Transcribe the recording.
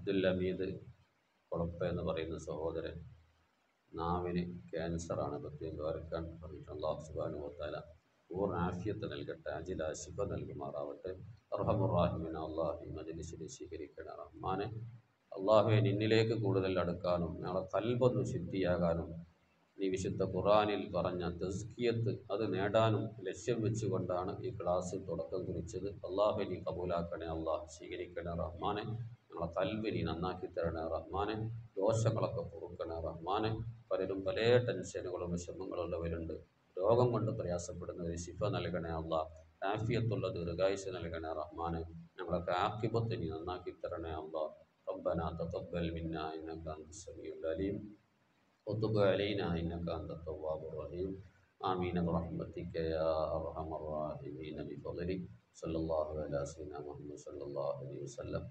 അബ്ദുൽ ഹമീദ് കൊളപ്പ എന്ന് പറയുന്ന സഹോദരൻ നാവിന് ക്യാൻസറാണ്, പ്രത്യേകം ദ്വാരക്കാൻ പറഞ്ഞിട്ട് അള്ളാഹു സുബ്ഹാനഹു വ തആല പൂർണ്ണ ആഫിയത്ത് നൽകട്ടെ, അജില ശിഫ നൽകുമാറാവട്ടെ. അർഹമുറാഹിമീൻ അള്ളാഹു ഈ മജ്‌ലിസിനെ സ്വീകരിക്കണ റഹ്മാനെ. അള്ളാഹുവെ, നിന്നിലേക്ക് കൂടുതൽ അടുക്കാനും ഞങ്ങളെ ഖൽബൊന്ന് ശുദ്ധിയാകാനും നീ വിശുദ്ധ ഖുർആനിൽ പറഞ്ഞ തസ്കിയത്ത് അത് നേടാനും ലക്ഷ്യം വെച്ചുകൊണ്ടാണ് ഈ ക്ലാസ് തുടക്കം കുറിച്ചത്. അള്ളാഹു നീ കബൂലാക്കണേ, അള്ളാഹ് സ്വീകരിക്കണേ റഹ്മാനെ. ഞങ്ങളെ ഖൽബ് നീ നന്നാക്കി തരണേ റഹ്മാനെ. ദോഷങ്ങളൊക്കെ പൊറുക്കണേ റഹ്മാനെ. പലരും പല ടെൻഷനുകളും വിഷമങ്ങളും ഉള്ളവരുണ്ട്. രോഗം കൊണ്ട് പ്രയാസപ്പെടുന്നവർ ശിഫ നൽകണേ അള്ളാഹ്. ആഫിയത്തുള്ള ദീർഘായുസ്സ് നൽകണേ റഹ്മാനെ. ഞങ്ങളൊക്കെ ആഖിബത്ത് നീ നന്നാക്കി തരണേ അള്ളാഹ്. ربنا تقبل منا إنك أنت السميع العليم وتب علينا إنك أنت التواب الرحيم. آمين برحمتك يا أرحم الراحمين بفضلك. صلى الله على سيدنا محمد صلى الله عليه وسلم.